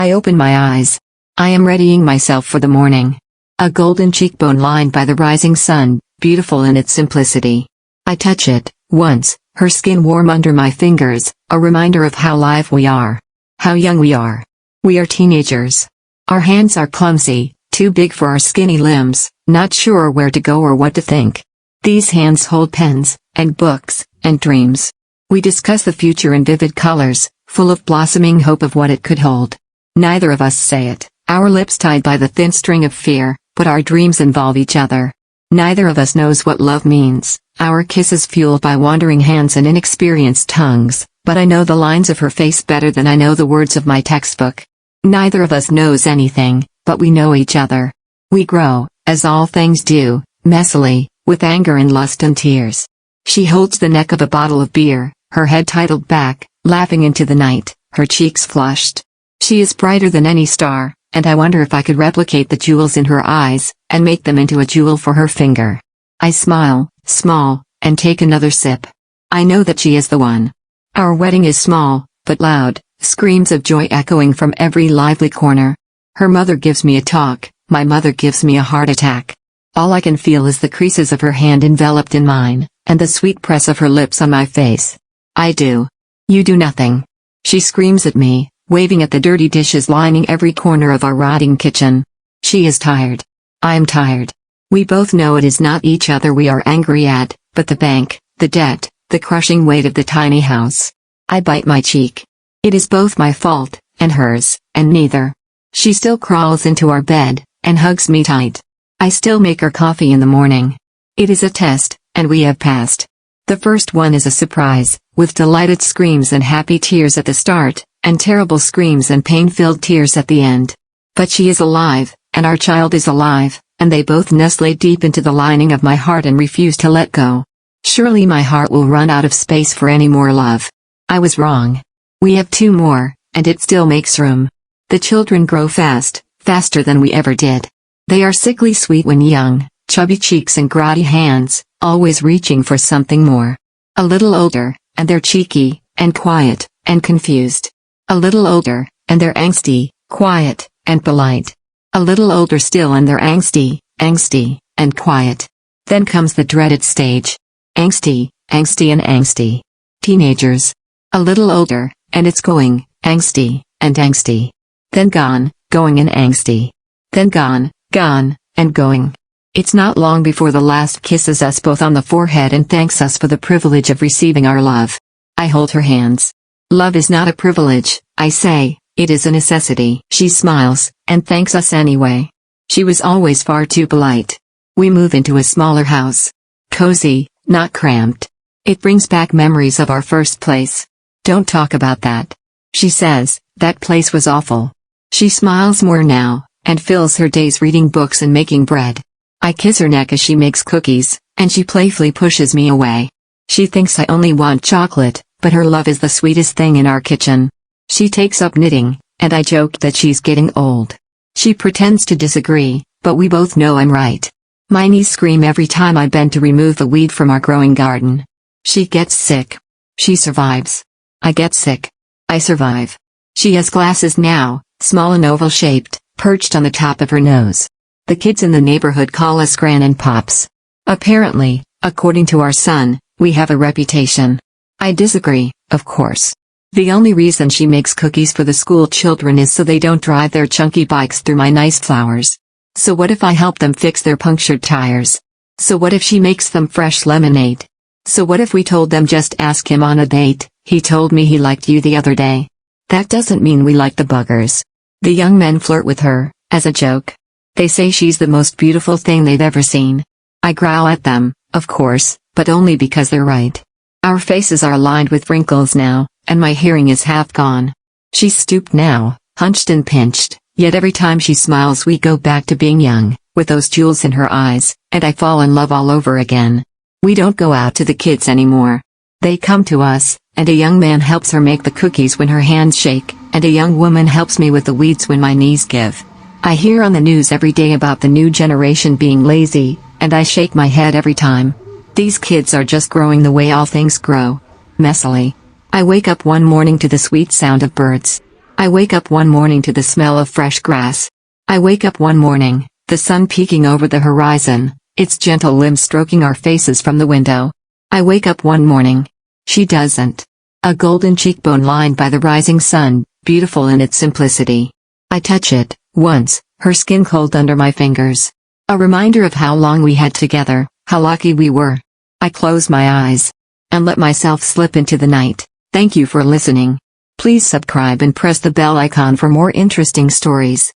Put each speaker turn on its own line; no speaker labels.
I open my eyes. I am readying myself for the morning. A golden cheekbone lined by the rising sun, beautiful in its simplicity. I touch it, once, her skin warm under my fingers, a reminder of how live we are. How young we are. We are teenagers. Our hands are clumsy, too big for our skinny limbs, not sure where to go or what to think. These hands hold pens, and books, and dreams. We discuss the future in vivid colors, full of blossoming hope of what it could hold. Neither of us say it, our lips tied by the thin string of fear, but our dreams involve each other. Neither of us knows what love means, our kisses fueled by wandering hands and inexperienced tongues, but I know the lines of her face better than I know the words of my textbook. Neither of us knows anything, but we know each other. We grow, as all things do, messily, with anger and lust and tears. She holds the neck of a bottle of beer, her head titled back, laughing into the night, her cheeks flushed. She is brighter than any star, and I wonder if I could replicate the jewels in her eyes, and make them into a jewel for her finger. I smile, small, and take another sip. I know that she is the one. Our wedding is small, but loud, screams of joy echoing from every lively corner. Her mother gives me a talk, my mother gives me a heart attack. All I can feel is the creases of her hand enveloped in mine, and the sweet press of her lips on my face. I do. You do nothing. She screams at me, waving at the dirty dishes lining every corner of our rotting kitchen. She is tired. I am tired. We both know it is not each other we are angry at, but the bank, the debt, the crushing weight of the tiny house. I bite my cheek. It is both my fault, and hers, and neither. She still crawls into our bed, and hugs me tight. I still make her coffee in the morning. It is a test, and we have passed. The first one is a surprise, with delighted screams and happy tears at the start, and terrible screams and pain-filled tears at the end. But she is alive, and our child is alive, and they both nestle deep into the lining of my heart and refuse to let go. Surely my heart will run out of space for any more love. I was wrong. We have 2 more, and it still makes room. The children grow fast, faster than we ever did. They are sickly sweet when young, chubby cheeks and grotty hands, always reaching for something more. A little older, and they're cheeky, and quiet, and confused. A little older, and they're angsty, quiet, and polite. A little older still and they're angsty, and quiet. Then comes the dreaded stage. Angsty, and angsty. Teenagers. A little older, and it's going, angsty, and angsty. Then gone, going and angsty. Then gone, and going. It's not long before the last kisses us both on the forehead and thanks us for the privilege of receiving our love. I hold her hands. Love is not a privilege, I say, it is a necessity. She smiles, and thanks us anyway. She was always far too polite. We move into a smaller house. Cozy, not cramped. It brings back memories of our first place. Don't talk about that. She says, that place was awful. She smiles more now, and fills her days reading books and making bread. I kiss her neck as she makes cookies, and she playfully pushes me away. She thinks I only want chocolate, but her love is the sweetest thing in our kitchen. She takes up knitting, and I joke that she's getting old. She pretends to disagree, but we both know I'm right. My knees scream every time I bend to remove the weed from our growing garden. She gets sick. She survives. I get sick. I survive. She has glasses now, small and oval-shaped, perched on the top of her nose. The kids in the neighborhood call us Gran and Pops. Apparently, according to our son, we have a reputation. I disagree, of course. The only reason she makes cookies for the school children is so they don't drive their chunky bikes through my nice flowers. So what if I help them fix their punctured tires? So what if she makes them fresh lemonade? So what if we told them just ask him on a date, he told me he liked you the other day? That doesn't mean we like the buggers. The young men flirt with her, as a joke. They say she's the most beautiful thing they've ever seen. I growl at them, of course, but only because they're right. Our faces are lined with wrinkles now, and my hearing is half gone. She's stooped now, hunched and pinched, yet every time she smiles we go back to being young, with those jewels in her eyes, and I fall in love all over again. We don't go out to the kids anymore. They come to us, and a young man helps her make the cookies when her hands shake, and a young woman helps me with the weeds when my knees give. I hear on the news every day about the new generation being lazy, and I shake my head every time. These kids are just growing the way all things grow. Messily. I wake up one morning to the sweet sound of birds. I wake up one morning to the smell of fresh grass. I wake up one morning, the sun peeking over the horizon, its gentle limbs stroking our faces from the window. I wake up one morning. She doesn't. A golden cheekbone lined by the rising sun, beautiful in its simplicity. I touch it, once, her skin cold under my fingers. A reminder of how long we had together, how lucky we were. I close my eyes and let myself slip into the night. Thank you for listening. Please subscribe and press the bell icon for more interesting stories.